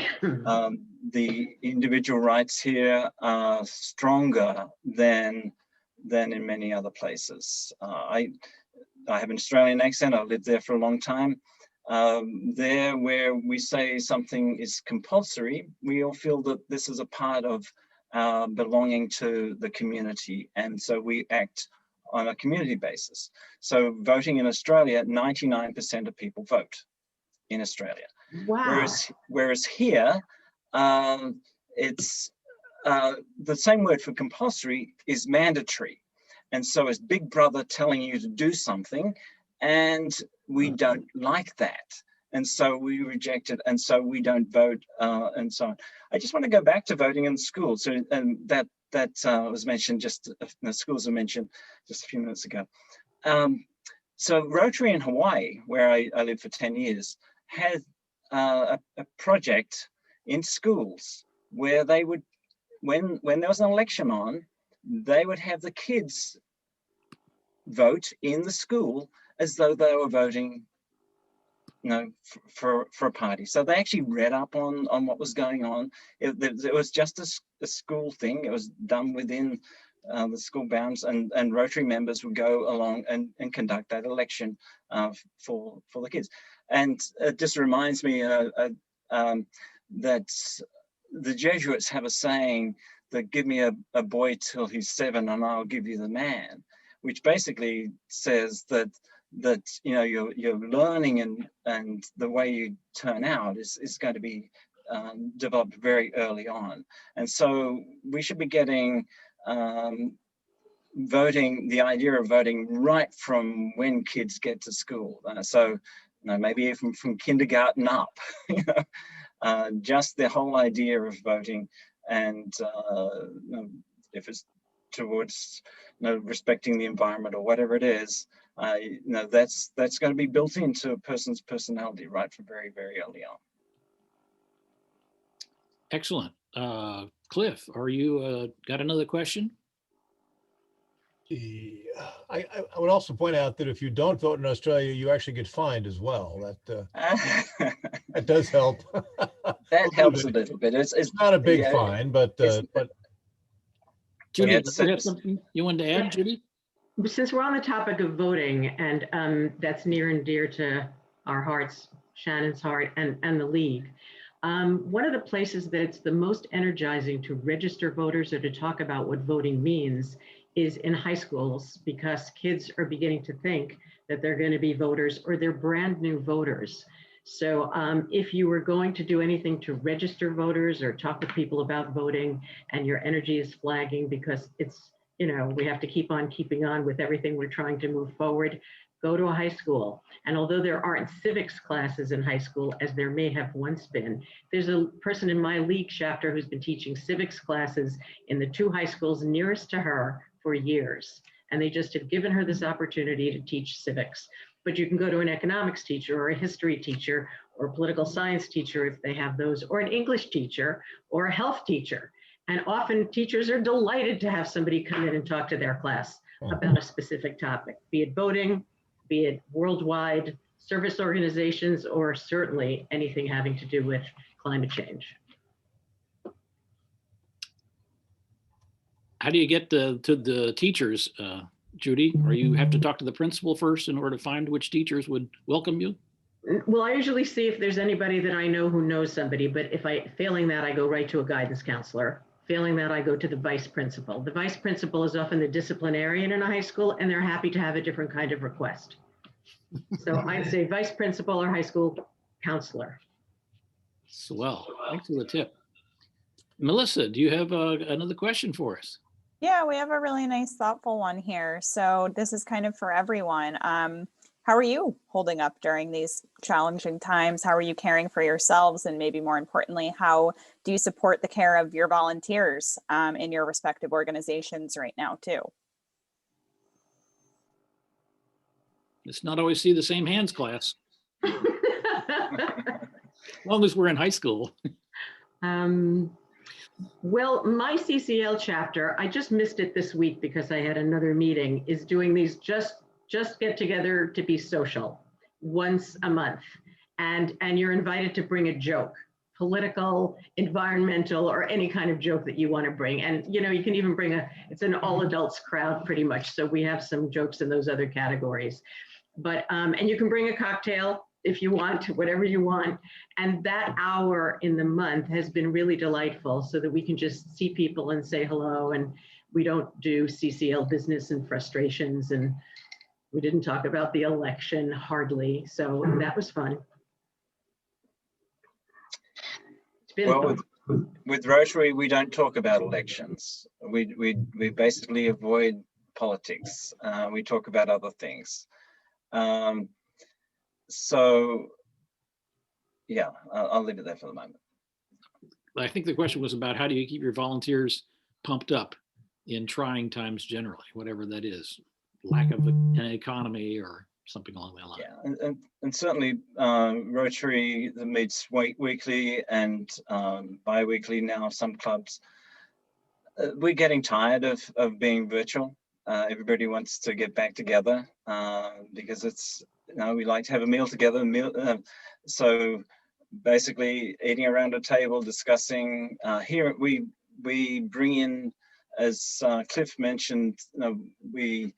the individual rights here are stronger than in many other places. I have an Australian accent. I lived there for a long time. There, where we say something is compulsory, we all feel that this is a part of belonging to the community, and so we act on a community basis. So voting in Australia, 99% of people vote in Australia. Wow. Whereas here, it's the same word for compulsory is mandatory. And so it's Big Brother telling you to do something, and we don't like that. And so we reject it, and so we don't vote, and so on. I just want to go back to voting in schools. So, and that was mentioned, just the schools were mentioned just a few minutes ago. So Rotary in Hawaii, where I lived for 10 years, had a project in schools where they would, when there was an election on, they would have the kids vote in the school as though they were voting, you know, for a party. So they actually read up on what was going on. It was just a school thing. It was done within the school bounds, and Rotary members would go along and conduct that election for the kids. And it just reminds me that the Jesuits have a saying that give me a boy till he's 7 and I'll give you the man, which basically says that you know, you're learning and the way you turn out is going to be developed very early on. And so we should be getting voting, the idea of voting right from when kids get to school. So, you know, maybe even from kindergarten up, you know, just the whole idea of voting, and you know, if it's towards, you know, respecting the environment or whatever it is, you know, that's going to be built into a person's personality right from very, very early on. Excellent. Cliff, are you got another question? I would also point out that if you don't vote in Australia, you actually get fined as well. That does help. That helps a little bit. It's not a big yeah, fine, but Judy, Yeah, do you have something you wanted to add, Judy? Since we're on the topic of voting, and that's near and dear to our hearts, Shannon's heart, and the League, one of the places that it's the most energizing to register voters or to talk about what voting means is in high schools, because kids are beginning to think that they're going to be voters or they're brand new voters. So if you were going to do anything to register voters or talk with people about voting and your energy is flagging because it's, you know, we have to keep on keeping on with everything we're trying to move forward, go to a high school. And although there aren't civics classes in high school, as there may have once been, there's a person in my League chapter who's been teaching civics classes in the 2 high schools nearest to her for years. And they just have given her this opportunity to teach civics. But you can go to an economics teacher or a history teacher or a political science teacher if they have those, or an English teacher or a health teacher. And often teachers are delighted to have somebody come in and talk to their class about a specific topic, be it voting, be it worldwide service organizations, or certainly anything having to do with climate change. How do you get to the teachers, Judy? Or you have to talk to the principal first in order to find which teachers would welcome you? Well, I usually see if there's anybody that I know who knows somebody, but failing that, I go right to a guidance counselor. Failing that, I go to the vice principal. The vice principal is often the disciplinarian in a high school, and they're happy to have a different kind of request. So I'd say vice principal or high school counselor. Swell. Thanks for the tip. Melissa, do you have another question for us? Yeah, we have a really nice, thoughtful one here. So this is kind of for everyone. How are you holding up during these challenging times? How are you caring for yourselves? And maybe more importantly, how do you support the care of your volunteers in your respective organizations right now too? Let's not always see the same hands, class. As long as we're in high school. Well, my CCL chapter, I just missed it this week because I had another meeting, is doing these just get together to be social once a month. And you're invited to bring a joke, political, environmental, or any kind of joke that you want to bring. And, you know, you can even bring it's an all adults crowd pretty much. So we have some jokes in those other categories. But, and you can bring a cocktail if you want, whatever you want. And that hour in the month has been really delightful so that we can just see people and say hello. And we don't do CCL business and frustrations. And we didn't talk about the election hardly. So that was fun. It's been Well, fun. with Rotary, we don't talk about elections. We basically avoid politics. We talk about other things. So, yeah, I'll leave it there for the moment. I think the question was about how do you keep your volunteers pumped up in trying times generally, whatever that is, lack of an economy or something along that line. Yeah, and certainly Rotary meets weekly and bi-weekly now, some clubs. we're getting tired of being virtual. Everybody wants to get back together because it's, we like to have a meal together. So basically eating around a table, discussing. Here we bring in, as Cliff mentioned, we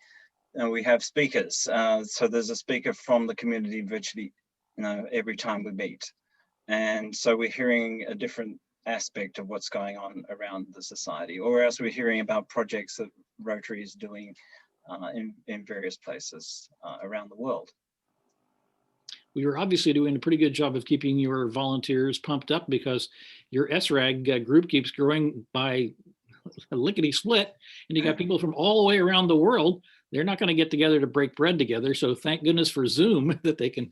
have speakers. So there's a speaker from the community virtually, every time we meet. And so we're hearing a different aspect of what's going on around the society, or else we're hearing about projects that Rotary is doing in various places around the world. We were obviously doing a pretty good job of keeping your volunteers pumped up, because your SRAG group keeps growing by a lickety split, and you got people from all the way around the world. They're not going to get together to break bread together. So thank goodness for Zoom that they can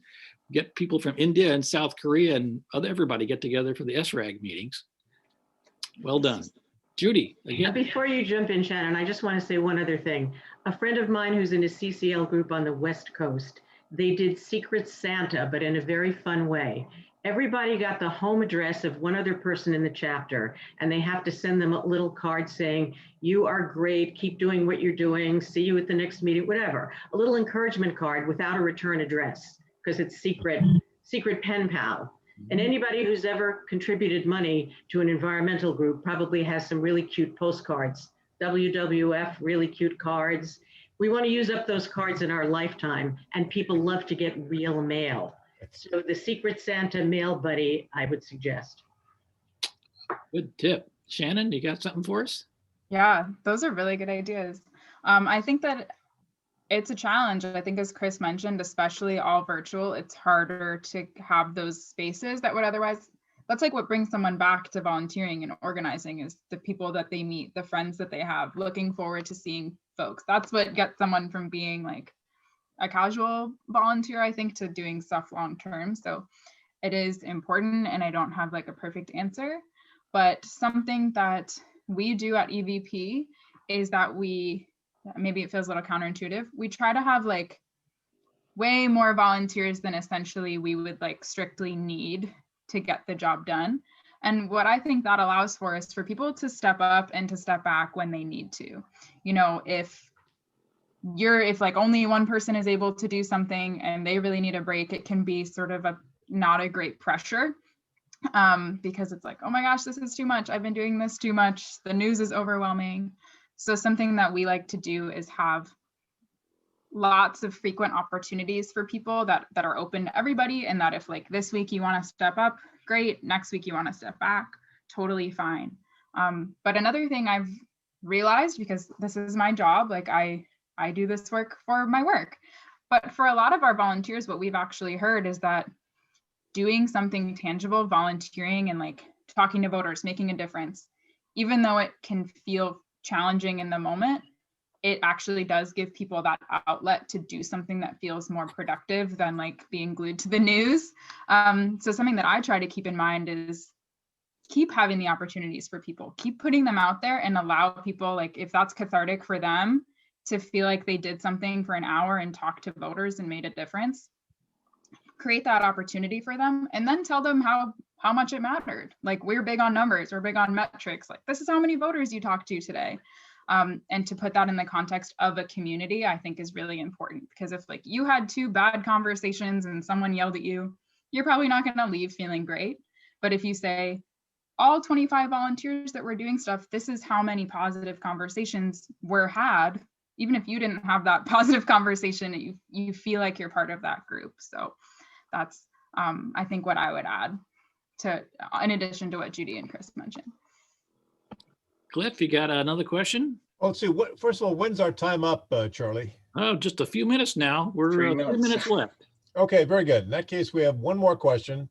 get people from India and South Korea and everybody get together for the SRAG meetings. Well done. Judy, again. Before you jump in, Shannon, I just want to say one other thing. A friend of mine who's in a CCL group on the West Coast, they did Secret Santa, but in a very fun way. Everybody got the home address of one other person in the chapter, and they have to send them a little card saying, "You are great, keep doing what you're doing, see you at the next meeting," whatever. A little encouragement card without a return address, because it's secret pen pal. And anybody who's ever contributed money to an environmental group probably has some really cute postcards. WWF, really cute cards. We want to use up those cards in our lifetime, and people love to get real mail. So the Secret Santa mail buddy, I would suggest. Good tip. Shannon, you got something for us? Yeah, those are really good ideas. I think that it's a challenge. I think, as Chris mentioned, especially all virtual, it's harder to have those spaces that would otherwise, that's like what brings someone back to volunteering and organizing, is the people that they meet, the friends that they have, looking forward to seeing folks. That's what gets someone from being like a casual volunteer, I think, to doing stuff long-term. So it is important, and I don't have like a perfect answer, but something that we do at EVP is that maybe it feels a little counterintuitive, we try to have like way more volunteers than essentially we would like strictly need to get the job done. And what I think that allows for is for people to step up and to step back when they need to. If like only one person is able to do something and they really need a break, it can be sort of not a great pressure, because it's like, oh my gosh, this is too much. I've been doing this too much. The news is overwhelming. So something that we like to do is have lots of frequent opportunities for people that are open to everybody, and that if like this week you want to step up, great. Next week you want to step back, totally fine. But another thing I've realized, because this is my job, like I do this work for my work, but for a lot of our volunteers, what we've actually heard is that doing something tangible, volunteering and like talking to voters, making a difference, even though it can feel challenging in the moment, it actually does give people that outlet to do something that feels more productive than like being glued to the news. So something that I try to keep in mind is keep having the opportunities for people, keep putting them out there, and allow people, like if that's cathartic for them, to feel like they did something for an hour and talk to voters and made a difference. Create that opportunity for them, and then tell them how much it mattered. Like, we're big on numbers, we're big on metrics. Like, this is how many voters you talked to today. And to put that in the context of a community, I think is really important, because if like you had 2 bad conversations and someone yelled at you, you're probably not going to leave feeling great. But if you say, all 25 volunteers that were doing stuff, this is how many positive conversations were had, even if you didn't have that positive conversation, you feel like you're part of that group. So that's, I think, what I would add to, in addition to what Judy and Chris mentioned. Cliff, you got another question? Oh, let's see. First of all, when's our time up, Charlie? Oh, just a few minutes now. We're 3 3 minutes. minutes left. Okay, very good. In that case, we have one more question.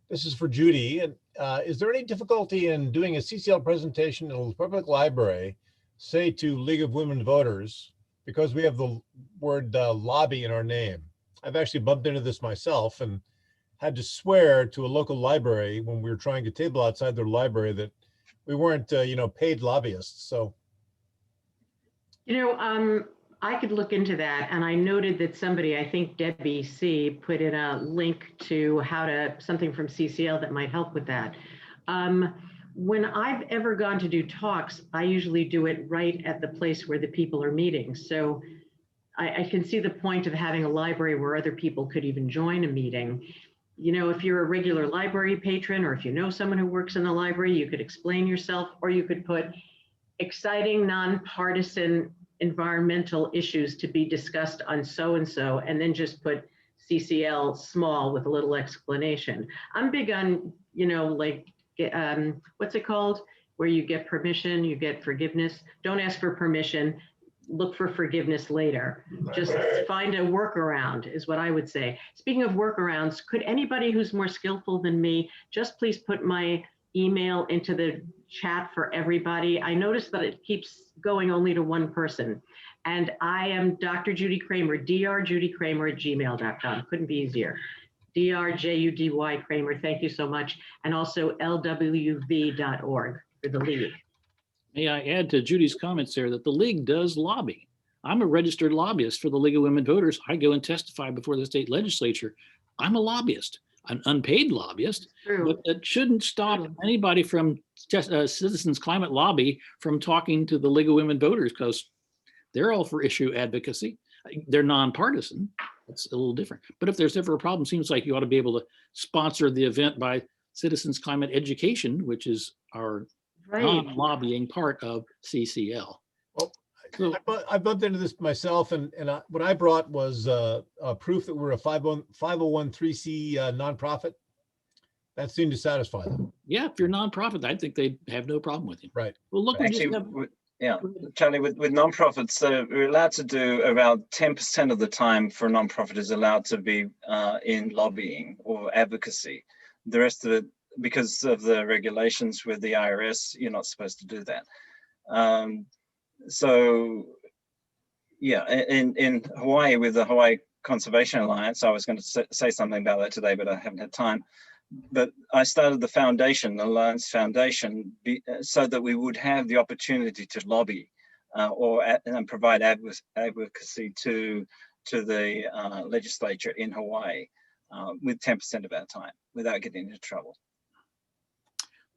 This is for Judy. And is there any difficulty in doing a CCL presentation in a public library, say to League of Women Voters, because we have the word lobby in our name? I've actually bumped into this myself and had to swear to a local library when we were trying to table outside their library that we weren't, paid lobbyists. So, I could look into that, and I noted that somebody, I think Debbie C, put in a link to something from CCL that might help with that. When I've ever gone to do talks, I usually do it right at the place where the people are meeting. So I can see the point of having a library where other people could even join a meeting. You know, if you're a regular library patron, or if you know someone who works in the library, you could explain yourself, or you could put exciting, nonpartisan environmental issues to be discussed on so-and-so, and then just put CCL small with a little explanation. I'm big on, you know, like, what's it called? Where you get permission, you get forgiveness. Don't ask for permission, look for forgiveness later. Just find a workaround is what I would say. Speaking of workarounds, could anybody who's more skillful than me just please put my email into the chat for everybody? I noticed that it keeps going only to one person. And I am Dr. Judy Kramer, drjudykramer@gmail.com. Couldn't be easier. DRJUDY Kramer, thank you so much. And also lwv.org for the league. May I add to Judy's comments there that the league does lobby. I'm a registered lobbyist for the League of Women Voters. I go and testify before the state legislature. I'm a lobbyist, an unpaid lobbyist, but it shouldn't stop anybody from Citizens Climate Lobby from talking to the League of Women Voters, because they're all for issue advocacy. They're nonpartisan. It's a little different. But if there's ever a problem, seems like you ought to be able to sponsor the event by Citizens Climate Education, which is our non-lobbying part of CCL. Well, So, I bumped into this myself, and what I brought was proof that we're a 501(c) nonprofit. That seemed to satisfy them. yeah, if you're a nonprofit, I think they have no problem with you. Right. Well, look, Actually, yeah, Charlie, with nonprofits, we're allowed to do around 10% of the time for a nonprofit is allowed to be in lobbying or advocacy. The rest of it, because of the regulations with the IRS, you're not supposed to do that. So, yeah, in Hawaii, with the Hawaii Conservation Alliance, I was going to say something about that today, but I haven't had time. But I started the foundation, the Alliance Foundation, so that we would have the opportunity to lobby and provide advocacy to the legislature in Hawaii with 10% of our time without getting into trouble.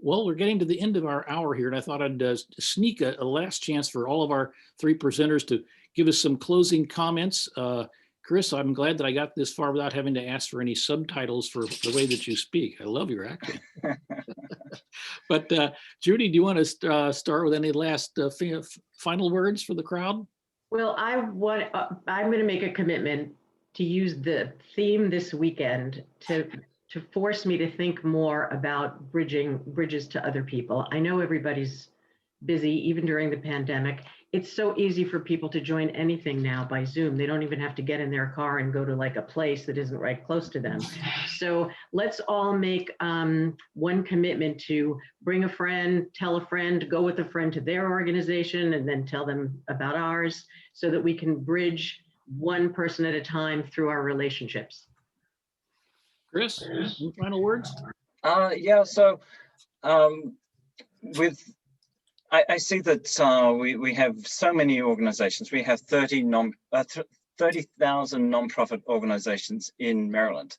well, we're getting to the end of our hour here, and I thought I'd sneak a last chance for all of our three presenters to give us some closing comments. Chris, I'm glad that I got this far without having to ask for any subtitles for the way that you speak. I love your accent. But Judy, do you want to start with any last final words for the crowd? Well, I'm going to make a commitment to use the theme this weekend to force me to think more about bridges to other people. I know everybody's busy, even during the pandemic. It's so easy for people to join anything now by Zoom. They don't even have to get in their car and go to like a place that isn't right close to them. So let's all make one commitment to bring a friend, tell a friend, go with a friend to their organization, and then tell them about ours, so that we can bridge one person at a time through our relationships. Chris, any final words? Yeah, so I see that we have so many organizations. We have 30,000 nonprofit organizations in Maryland.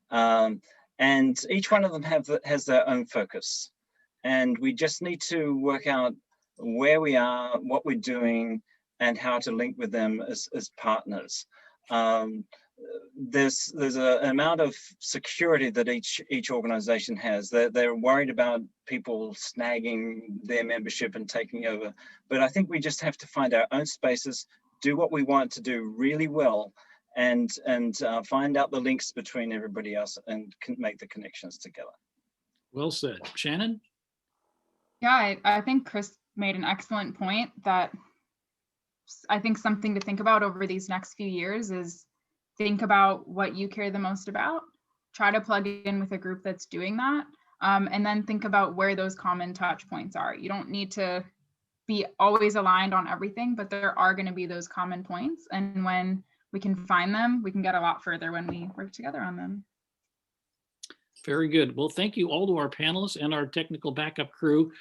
And each one of them has their own focus. And we just need to work out where we are, what we're doing, and how to link with them as partners. There's an amount of security that each organization has. They're worried about people snagging their membership and taking over. But I think we just have to find our own spaces, do what we want to do really well, and find out the links between everybody else and make the connections together. Well said. Shannon? Yeah, I think Chris made an excellent point that I think something to think about over these next few years is think about what you care the most about, try to plug in with a group that's doing that, and then think about where those common touch points are. You don't need to be always aligned on everything, but there are going to be those common points. And when we can find them, we can get a lot further when we work together on them. Very good. Well, thank you all to our panelists and our technical backup crew.